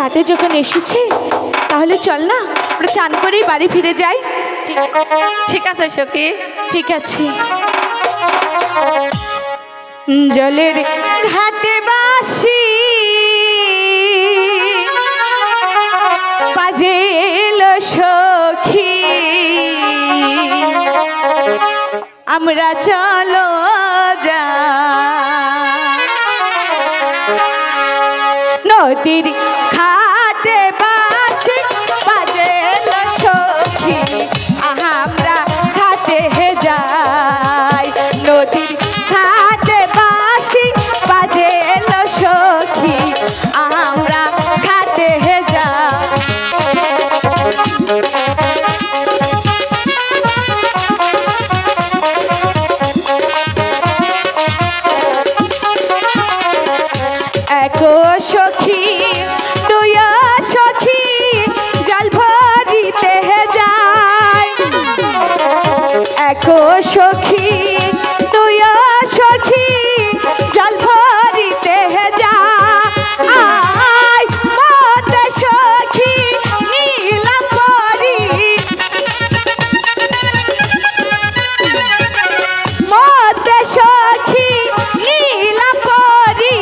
রাতে যখন এসেছে তাহলে চল না আমরা চান করেই বাড়ি ফিরে যাই। ঠিক আছে সখী, ঠিক আছে। জলের ঘাটে বাসি বাজেল সখী, আমরা চলো যা নদীর ঘাটে বাসি বাজেল সখী, আমরা ঘাটে যাই। নদীর ঘাটে বাসি বাজেল সখী, আমরা ঘাটে যাই। সখী তুই সখী জল ভরিতে যায়, একো সখী তুই সখী জল ভরিতে যায়। মতে সখী নীলাম পরি, মতে সখী নীলাম পরি,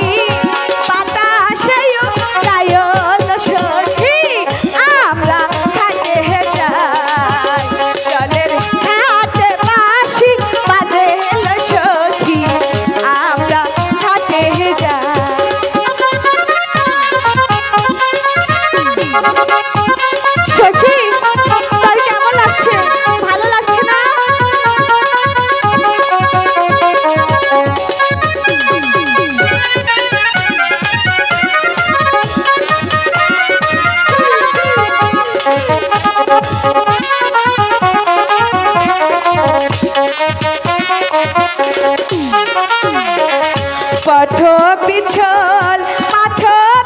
পথ পিছল মাঠ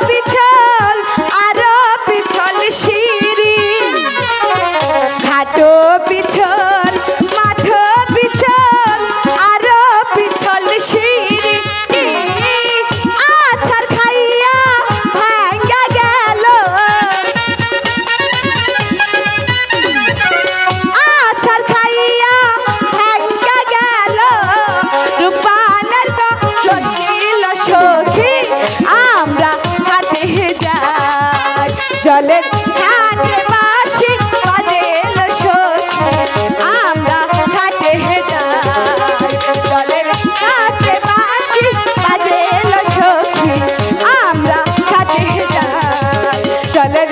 পিছল আরো পিছল সিঁড়ি, ঘাট পিছল মাঠ পিছল আরো পিছল সিঁড়ি, আছাড় খাইয়া ভাঙ্গা গেল, আছাড় খাইয়া ভাঙ্গা গেল রূপানের সখী, আমরা ঘাটে যাই। জলের ঘাটে বাসি বাজেল সখী, আমরা ঘাটে যাই। জলের ঘাটে বাসি বাজেল সখী, আমরা ঘাটে যাই। জলের